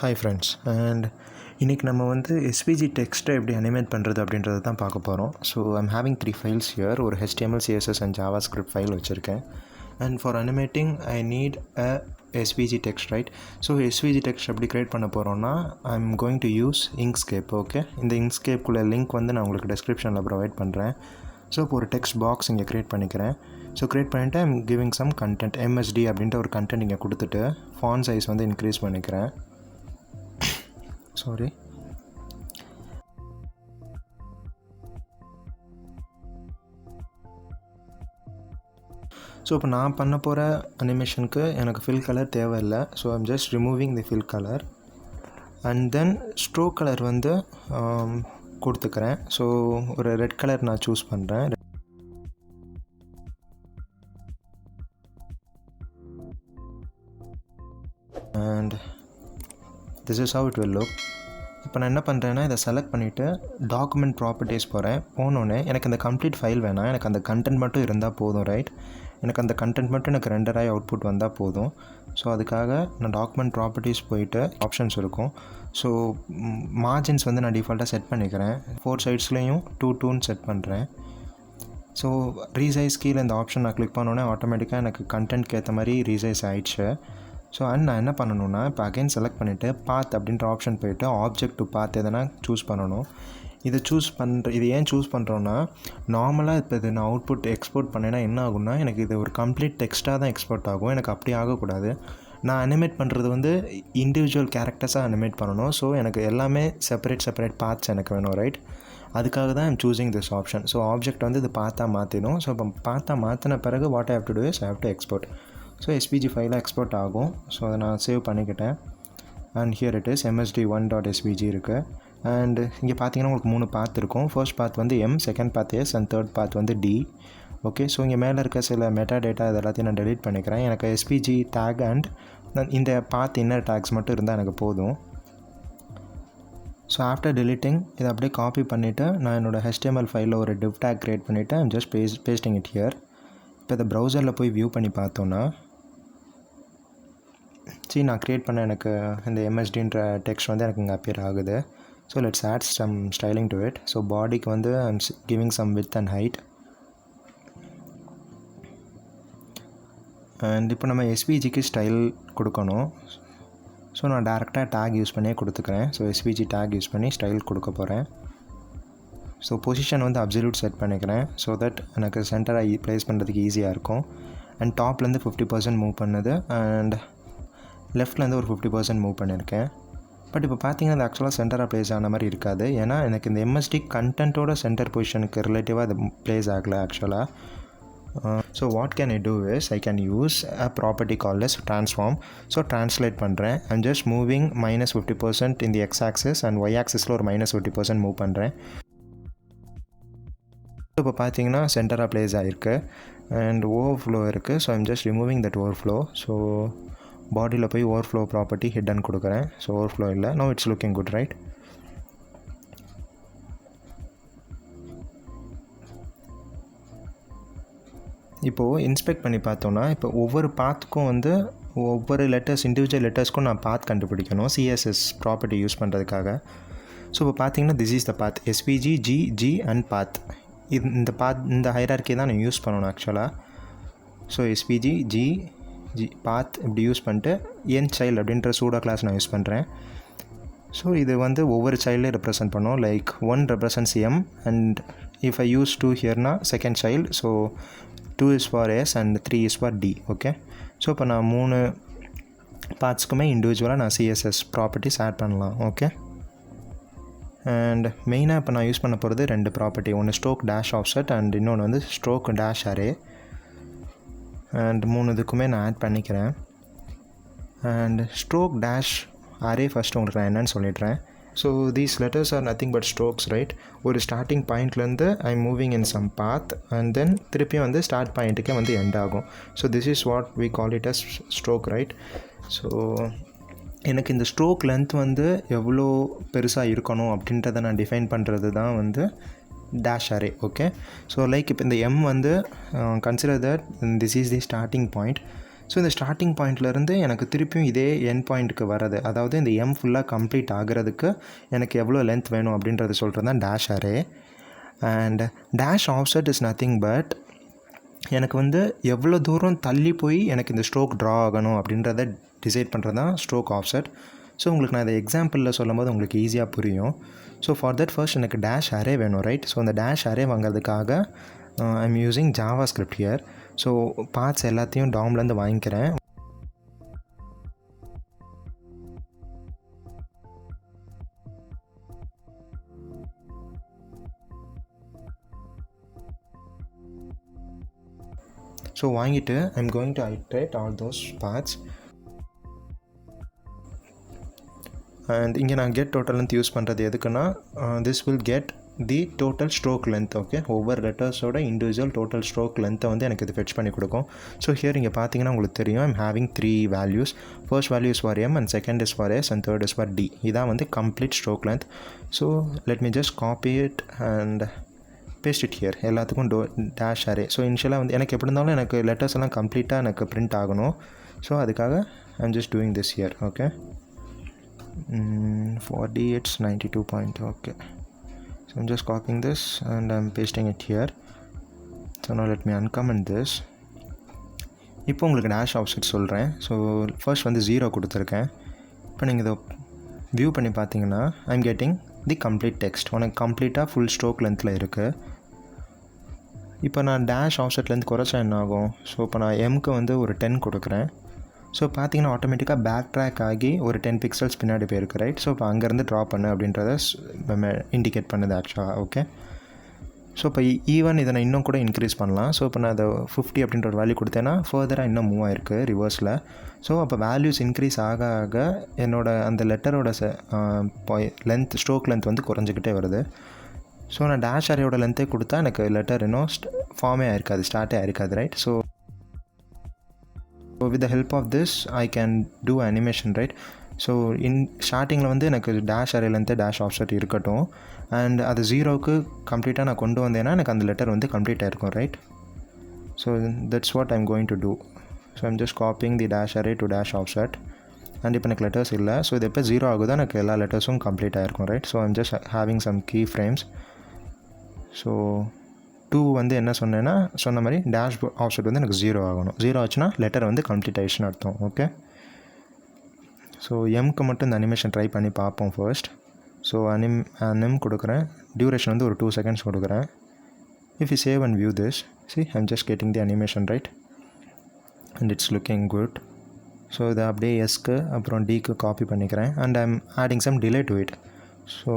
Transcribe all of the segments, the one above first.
Hi friends, and இன்னைக்கு நம்ம வந்து SVG டெக்ஸ்ட்டை எப்படி அனிமேட் பண்ணுறது அப்படின்றத தான் பார்க்க போகிறோம். So I'm having 3 files here. ஒரு HTML, CSS and JavaScript file வச்சுருக்கேன். And for animating I need a SVG text, right? So SVG text எப்படி க்ரியேட் பண்ண போகிறோன்னா I'm going to use Inkscape. Okay, இந்த Inkscapeக்குள்ள லிங்க் வந்து நான் உங்களுக்கு டிஸ்கிரிப்ஷனில் ப்ரொவைட் பண்ணுறேன். ஸோ இப்போ ஒரு டெக்ஸ்ட் பாக்ஸ் இங்கே க்ரியேட் பண்ணிக்கிறேன். ஸோ க்ரியேட் பண்ணிவிட்டு I'm giving some content, MSD அப்படின்ற ஒரு கண்டென்ட் இங்கே கொடுத்துட்டு ஃபாண்ட் சைஸ் வந்து இன்க்ரீஸ் பண்ணிக்கிறேன். சாரி. ஸோ இப்போ நான் பண்ண போகிற அனிமேஷனுக்கு எனக்கு ஃபில் கலர் தேவையில்லை. So I'm just removing the fill colour and then stroke colour வந்து கொடுத்துக்கிறேன். ஸோ ஒரு ரெட் கலர் நான் சூஸ் பண்ணுறேன். And this is how it will look. இப்போ நான் என்ன பண்ணுறேன்னா இதை செலக்ட் பண்ணிவிட்டு டாக்குமெண்ட் ப்ராப்பர்ட்டிஸ் போகிறேன். போனோடனே எனக்கு அந்த கம்ப்ளீட் ஃபைல் வேணாம், எனக்கு அந்த கண்டென்ட் மட்டும் இருந்தால் போதும், ரைட்? எனக்கு அந்த கண்டென்ட் மட்டும் எனக்கு ரெண்டராகி அவுட்புட் வந்தால் போதும். ஸோ அதுக்காக நான் டாக்குமெண்ட் ப்ராப்பர்ட்டிஸ் போயிட்டு ஆப்ஷன்ஸ் இருக்கும். ஸோ மார்ஜின்ஸ் வந்து நான் டிஃபால்ட்டாக செட் பண்ணிக்கிறேன். 4 சைட்ஸ்லேயும் 2:2ன்னு செட் பண்ணுறேன். ஸோ ரீசைஸ் கீழே இந்த ஆப்ஷன் நான் கிளிக் பண்ணோன்னே ஆட்டோமேட்டிக்காக எனக்கு கண்டென்ட்க்கு ஏற்ற மாதிரி ரீசைஸ் ஆகிடுச்சு. ஸோ நான் என்ன பண்ணணுன்னா இப்போ அகைன் செலக்ட் பண்ணிவிட்டு பாத் அப்படின்ற ஆப்ஷன் போய்ட்டு ஆப்ஜெக்ட் டு பாத் எதனா சூஸ் பண்ணணும். இது ஏன் சூஸ் பண்ணுறோன்னா நார்மலாக இப்போ இது நான் அவுட்புட் எக்ஸ்போர்ட் பண்ணேன்னா என்ன ஆகும்னா எனக்கு இது ஒரு கம்ப்ளீட் டெக்ஸ்ட்டாக தான் எக்ஸ்போர்ட் ஆகும். எனக்கு அப்படி ஆகக்கூடாது. நான் அனிமேட் பண்ணுறது வந்து இண்டிவிஜுவல் கேரக்டர்ஸாக அனிமேட் பண்ணணும். ஸோ எனக்கு எல்லாமே செப்பரேட் பார்ட்ஸ் எனக்கு வேணும், ரைட்? அதுக்காக தான் I'm choosing this option. So object வந்து இது பார்த்தா மாற்றிடும். ஸோ இப்போ பார்த்தா மாற்றின பிறகு what I have to do is I have to export. So SVG ஃபைலாக எக்ஸ்போர்ட் ஆகும். ஸோ அதை நான் சேவ் பண்ணிக்கிட்டேன். And here it is MSD1.svg இருக்குது. அண்ட் இங்கே பார்த்தீங்கன்னா உங்களுக்கு 3 பாத் இருக்கும். ஃபர்ஸ்ட் பாத் வந்து M, second path S and third path வந்து D. ஓகே, ஸோ இங்கே மேலே இருக்க சில மெட்டா டேட்டா இது எல்லாத்தையும் நான் டெலீட் பண்ணிக்கிறேன். எனக்கு SVG டேக் அண்ட் இந்த பாத் இன்னர் டேக்ஸ் மட்டும் இருந்தால் எனக்கு போதும். ஸோ ஆஃப்டர் டெலிட்டிங் இதை அப்படியே காப்பி பண்ணிவிட்டு நான் என்னோடய HTML ஃபைலில் ஒரு div tag க்ரியேட் பண்ணிவிட்டு I'm just pasting it here. இப்போ இந்த ப்ரௌசரில் போய் வியூ பண்ணி பார்த்தோன்னா நான் க்ரியேட் பண்ண எனக்கு இந்த MSDன்ற டெக்ஸ்ட் வந்து எனக்கு இங்கே அப்பியர் ஆகுது. So let's add some styling to it. So பாடிக்கு வந்து I'm giving some width and height. And இப்போ நம்ம SVGக்கு ஸ்டைல் கொடுக்கணும். ஸோ நான் டேரெக்டாக டேக் யூஸ் பண்ணியே கொடுத்துக்கிறேன். ஸோ SVG டேக் யூஸ் பண்ணி ஸ்டைல் கொடுக்க போகிறேன். ஸோ பொசிஷன் வந்து அப்சல்யூட் செட் பண்ணிக்கிறேன். ஸோ தட் எனக்கு சென்டராக ப்ளேஸ் பண்ணுறதுக்கு ஈஸியாக இருக்கும். அண்ட் டாப்லேருந்து 50% மூவ் பண்ணுது அண்ட் லெஃப்ட்லேருந்து ஒரு 50% மூவ் பண்ணியிருக்கேன். பட் இப்போ பார்த்தீங்கன்னா அது ஆக்சுவலாக சென்டராக ப்ளேஸ் ஆன மாதிரி இருக்காது. ஏன்னா எனக்கு இந்த MSD கண்டென்ட்டோட சென்டர் பொசிஷனுக்கு ரிலேட்டிவாக அது ப்ளேஸ் ஆகலை ஆக்சுவலாக. So what can I do is I can use a property called as transform. So translate பண்ணுறேன். ஐம் ஜஸ்ட் மூவிங் -50% இந்த X ஆக்சிஸ் அண்ட் Y ஆக்சிஸில் ஒரு -50% மூவ் பண்ணுறேன். இப்போ பார்த்தீங்கன்னா சென்டராக ப்ளேஸ் ஆகிருக்கு அண்ட் ஓவர்ஃப்ளோ இருக்குது. So I'm just removing that overflow. So பாடியில் போய் ஓவர்ஃப்ளோ ப்ராப்பர்ட்டி ஹிடன் கொடுக்குறேன். ஸோ ஓவர்ஃப்ளோ இல்லை. No it's looking good, right? இப்போது இன்ஸ்பெக்ட் பண்ணி பார்த்தோன்னா இப்போ ஒவ்வொரு பாத்துக்கும் வந்து ஒவ்வொரு இண்டிவிஜுவல் லெட்டர்ஸ்க்கும் நான் பாத் கண்டுபிடிக்கணும் CSS ப்ராப்பர்ட்டி யூஸ் பண்ணுறதுக்காக. ஸோ இப்போ பார்த்தீங்கன்னா this is the path SVG G and path. இந்த ஹைரார்க்கி தான் நான் யூஸ் பண்ணணும் ஆக்சுவலாக. ஸோ SVG G பாத் இப்படி யூஸ் பண்ணிட்டு என் சைல்டு அப்படின்ற சூடோ கிளாஸ் நான் யூஸ் பண்ணுறேன். ஸோ இது வந்து ஒவ்வொரு சைல்டையும் ரெப்ரசன்ட் பண்ணோம். Like 1 represents M and if I use 2 ஹியர்னா second child. So 2 is for S and 3 is for D. Okay, so இப்போ நான் 3 பார்ட்ஸ்க்குமே இண்டிவிஜுவலாக நான் CSS ப்ராப்பர்ட்டிஸ் ஆட் பண்ணலாம். ஓகே, அண்ட் மெயினாக இப்போ நான் யூஸ் பண்ண போகிறது 2 ப்ராப்பர்ட்டி. ஒன்று ஸ்ட்ரோக் டேஷ் ஆஃப்செட் அண்ட் இன்னொன்று வந்து ஸ்ட்ரோக் டேஷ் அரே. அண்ட் 3 இதுக்குமே நான் ஆட் பண்ணிக்கிறேன். And stroke dash array first உங்களுக்கு நான் என்னென்னு சொல்லிடுறேன். So these letters are nothing but strokes, right? ஒரு ஸ்டார்டிங் பாயிண்ட்லேருந்து I moving in some path and then திருப்பியும் வந்து ஸ்டார்ட் பாயிண்ட்டுக்கே வந்து எண்ட் ஆகும். So this is what we call it as stroke, right? So எனக்கு இந்த ஸ்ட்ரோக் லென்த் வந்து எவ்வளோ பெருசாக இருக்கணும் அப்படின்றத நான் டிஃபைன் பண்ணுறது தான் வந்து dash array. Okay, so like இப்போ இந்த M வந்து consider that this is the starting point. So இந்த ஸ்டார்டிங் பாயிண்ட்லேருந்து எனக்கு திருப்பியும் இதே என் பாயிண்ட்டுக்கு வரது, அதாவது இந்த எம் ஃபுல்லாக கம்ப்ளீட் ஆகிறதுக்கு எனக்கு எவ்வளோ லென்த் வேணும் அப்படின்றது சொல்கிறது தான் dash array. And dash offset is nothing but எனக்கு வந்து எவ்வளோ தூரம் தள்ளி போய் எனக்கு இந்த ஸ்ட்ரோக் ட்ரா ஆகணும் அப்படின்றத டிசைட் பண்ணுறது தான் ஸ்ட்ரோக் ஆஃப்செட். ஸோ உங்களுக்கு நான் இதை எக்ஸாம்பிளில் சொல்லும் போது உங்களுக்கு ஈஸியாக புரியும். ஸோ ஃபார் தட் ஃபர்ஸ்ட் எனக்கு டேஷ் அரே வேணும், ரைட்? ஸோ அந்த டேஷ் அரே வாங்கிறதுக்காக I am using JavaScript here. So parts எல்லாத்தையும் டாம்லேருந்து வாங்கிக்கிறேன். ஸோ வாங்கிட்டு I am going to iterate all those parts. And இங்கே நான் கெட் டோட்டல் லென்த் யூஸ் பண்ணுறது எதுக்குன்னா this will get the total stroke length. Okay, ஒவ்வொரு லெட்டர்ஸோட இண்டிவிஜுவல் டோட்டல் ஸ்ட்ரோக் லென்த்தை வந்து எனக்கு இது ஃபெச் பண்ணி கொடுக்கும். ஸோ ஹியர் இங்கே பார்த்தீங்கன்னா உங்களுக்கு தெரியும் I'm having 3 values. First value is for M and second is for S and third is for T. இதான் வந்து complete stroke length. So let me just copy it and paste it here. எல்லாத்துக்கும் dash array. So இனிஷியலாக வந்து எனக்கு எப்படி இருந்தாலும் எனக்கு letters எல்லாம் கம்ப்ளீட்டாக எனக்கு பிரிண்ட் ஆகணும். ஸோ அதுக்காக I'm just doing this here. Okay, for D it's 92 point. Okay, so I'm just copying this and I'm pasting it here. So now let me uncomment this. இப்போ உங்களுக்கு டேஷ் ஆஃப்செட் சொல்கிறேன். So first வந்து 0 கொடுத்துருக்கேன். இப்போ நீங்கள் இதை view பண்ணி பார்த்தீங்கன்னா I'm getting the complete text. உனக்கு கம்ப்ளீட்டாக ஃபுல் ஸ்ட்ரோக் லென்த்தில் இருக்குது. இப்போ நான் டேஷ் ஆஃப்செட்லேருந்து குறைச்சா என்ன ஆகும்? ஸோ இப்போ நான் எம்க்கு வந்து ஒரு 10 கொடுக்குறேன். ஸோ பார்த்தீங்கன்னா ஆட்டோமேட்டிக்காக பேக் ட்ராக் ஆகி ஒரு 10 பிக்சல்ஸ் பின்னாடி போயிருக்கு, ரைட்? ஸோ இப்போ அங்கேருந்து ட்ரா பண்ணு அப்படின்றத இண்டிகேட் பண்ணுது ஆக்சுவலாக. ஓகே, ஸோ இப்போ ஈவன் இதை நான் இன்னும் கூட இன்க்ரீஸ் பண்ணலாம். ஸோ இப்போ நான் அதை 50 அப்படின்ற ஒரு வேல்யூ கொடுத்தேன்னா ஃபர்தராக இன்னும் மூவ் ஆயிருக்கு ரிவர்ஸில். ஸோ அப்போ வேல்யூஸ் இன்க்ரீஸ் ஆக ஆக என்னோட அந்த லெட்டரோட லென்த் ஸ்ட்ரோக் லென்த் வந்து குறைஞ்சிக்கிட்டே வருது. ஸோ நான் டேஷ் அரேயோட லென்த்தே கொடுத்தா எனக்கு லெட்டர் இன்னும் ஃபார்மே ஆயிருக்காது, ஸ்டார்ட்டே ஆயிருக்காது, right? So with the help of this I can do animation, right? So ஸ்டார்டிங்கில் வந்து எனக்கு டேஷ் அரேலேருந்து டேஷ் ஆஃப்செட் இருக்கட்டும் அண்ட் அது 0க்கு கம்ப்ளீட்டாக நான் கொண்டு வந்தேன்னா எனக்கு அந்த லெட்டர் வந்து கம்ப்ளீட் ஆகிருக்கும், right? So that's what I'm going to do. So I'm just copying the dash array to dash offset. And இப்போ எனக்கு லெட்டர்ஸ் இல்லை. ஸோ இது எப்போ 0 ஆகுதோ எனக்கு எல்லா லெட்டர்ஸும் கம்ப்ளீட் ஆகிருக்கும், right? So I'm just having some key frames. So 2 வந்து என்ன சொன்னேன்னா சொன்ன மாதிரி டேஷ் ஆஃப்செட் வந்து எனக்கு 0 ஆகணும். 0 ஆச்சுன்னா லெட்டர் வந்து கம்ப்ளீட் ஆயிடுச்சுன்னு அர்த்தம். ஓகே, ஸோ எம்க்கு மட்டும் இந்த அனிமேஷன் ட்ரை பண்ணி பார்ப்போம் ஃபர்ஸ்ட். ஸோ அனிம் கொடுக்குறேன். டியூரேஷன் வந்து ஒரு 2 seconds கொடுக்குறேன். If you save and view this, see I'm just getting the animation, right? And it's looking good. So இதை அப்படியே எஸ்க்கு அப்புறம் டிக்கு காப்பி பண்ணிக்கிறேன் and I'm adding some delay to it. So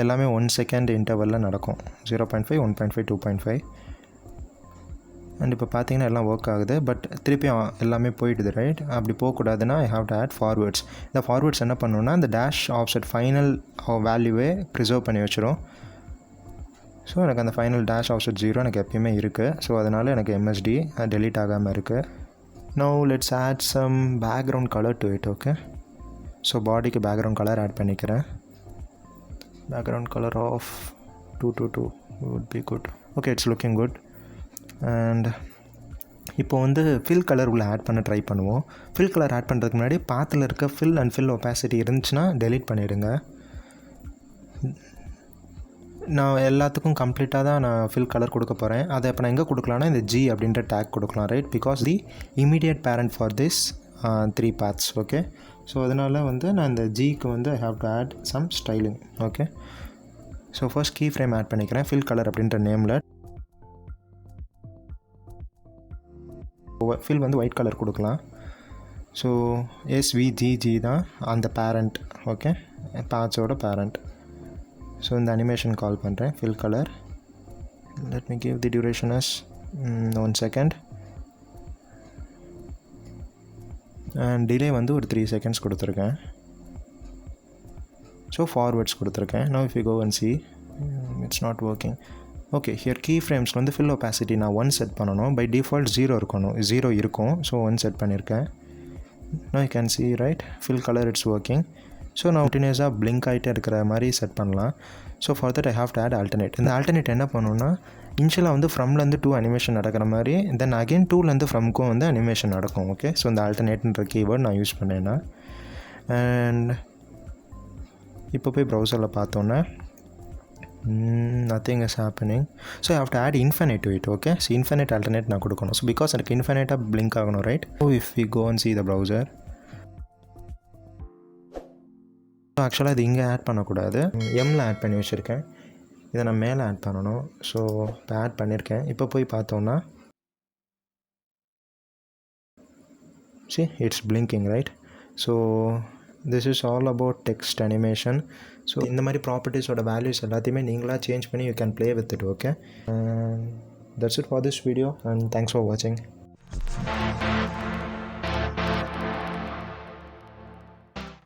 எல்லாமே 1 second இன்டர்வலில் நடக்கும். 0.5, 1.5, 2.5. அண்ட் இப்போ பார்த்தீங்கன்னா எல்லாம் ஒர்க் ஆகுது. பட் திருப்பி எல்லாமே போயிடுது, ரைட்? அப்படி போகக்கூடாதுன்னா I have to add forwards. இந்த ஃபார்வேர்ட்ஸ் என்ன பண்ணணுன்னா இந்த டேஷ் ஆஃப்செட் ஃபைனல் வேல்யூவே ப்ரிசர்வ் பண்ணி வச்சிடும். ஸோ எனக்கு அந்த ஃபைனல் டேஷ் ஆஃப்செட் 0 எனக்கு எப்பயுமே இருக்குது. ஸோ அதனால் எனக்கு MSD டெலீட் ஆகாமல் இருக்குது. Now let's add some background colour to it. Okay, so பாடிக்கு பேக்ரவுண்ட் கலர் ஆட் பண்ணிக்கிறேன். Background color of 222 would be good. Okay, it's looking good. And இப்போ வந்து ஃபில் கலர் உள்ள ஆட் பண்ண ட்ரை பண்ணுவோம். ஃபில் கலர் ஆட் பண்ணுறதுக்கு முன்னாடி பாத்தில் இருக்க ஃபில் அண்ட் ஃபில் ஒப்பாசிட்டி இருந்துச்சுன்னா டெலீட் பண்ணிவிடுங்க. நான் எல்லாத்துக்கும் கம்ப்ளீட்டாக தான் நான் ஃபில் கலர் கொடுக்க போகிறேன். அதை இப்போ நான் எங்கே கொடுக்கலான்னா இந்த G அப்படின்ற டேக் கொடுக்கலாம், right? Because the immediate parent for this 3 paths. Okay, so அதனால் வந்து நான் இந்த ஜிக்கு வந்து I have to add some styling. Okay, so first key frame add பண்ணிக்கிறேன். ஃபில் கலர் அப்படின்ற நேமில் ஃபில் வந்து ஒயிட் கலர் கொடுக்கலாம். ஸோ SVG தான் அந்த பேரண்ட். ஓகே, பாத்ஸோட பேரண்ட். ஸோ இந்த அனிமேஷன் கால் பண்ணுறேன். Fill colour, let me give the duration as 1 second and delay வந்து ஒரு 3 seconds கொடுத்துருக்கேன். ஸோ ஃபார்வேர்ட்ஸ் கொடுத்துருக்கேன். Now if you go and see it's not working. Okay, here key ஃப்ரேம்ஸ்க்கு வந்து fill opacity நான் 1 set பண்ணணும். By default 0 இருக்கணும், 0 இருக்கும். ஸோ 1 செட் பண்ணியிருக்கேன். Now you can see, right? Fill colour it's working. So நான் கண்டினியூஸாக பிளிங்க் ஆகிட்டே இருக்கிற மாதிரி செட் பண்ணலாம். So for that I have to add alternate. இந்த ஆல்டர்னேட் என்ன பண்ணணும்னா இனிஷியலாக வந்து ஃப்ரம்லேருந்து டூ அனிமேஷன் நடக்கிற மாதிரி, தென் அகெயின் டூலேருந்து ஃப்ரம்க்கும் வந்து அனிமேஷன் நடக்கும். ஓகே, ஸோ இந்த ஆல்டர்னேட்ன்ற கீவேர்ட் நான் யூஸ் பண்ணேன்னா. அண்ட் இப்போ போய் ப்ரௌசரில் பார்த்தோன்னே nothing is happening. So I have to add infinite to it. Okay, so infinite alternate நான் கொடுக்கணும். So because எனக்கு infinite blink ஆகணும், right? So if we go and see the browser, so actually இது இங்கே ஆட் பண்ணக்கூடாது, எம்மில் add பண்ணி வச்சுருக்கேன். இதை நான் மேலே ஆட் பண்ணணும். ஸோ இப்போ ஆட் பண்ணியிருக்கேன். இப்போ போய் பார்த்தோன்னா see it's blinking, right? So this is all about text animation. So இந்த மாதிரி ப்ராப்பர்ட்டிஸோட வேல்யூஸ் எல்லாத்தையுமே நீங்களாக சேஞ்ச் பண்ணி you can play with it. Okay, that's it for this video and thanks for வாட்சிங்.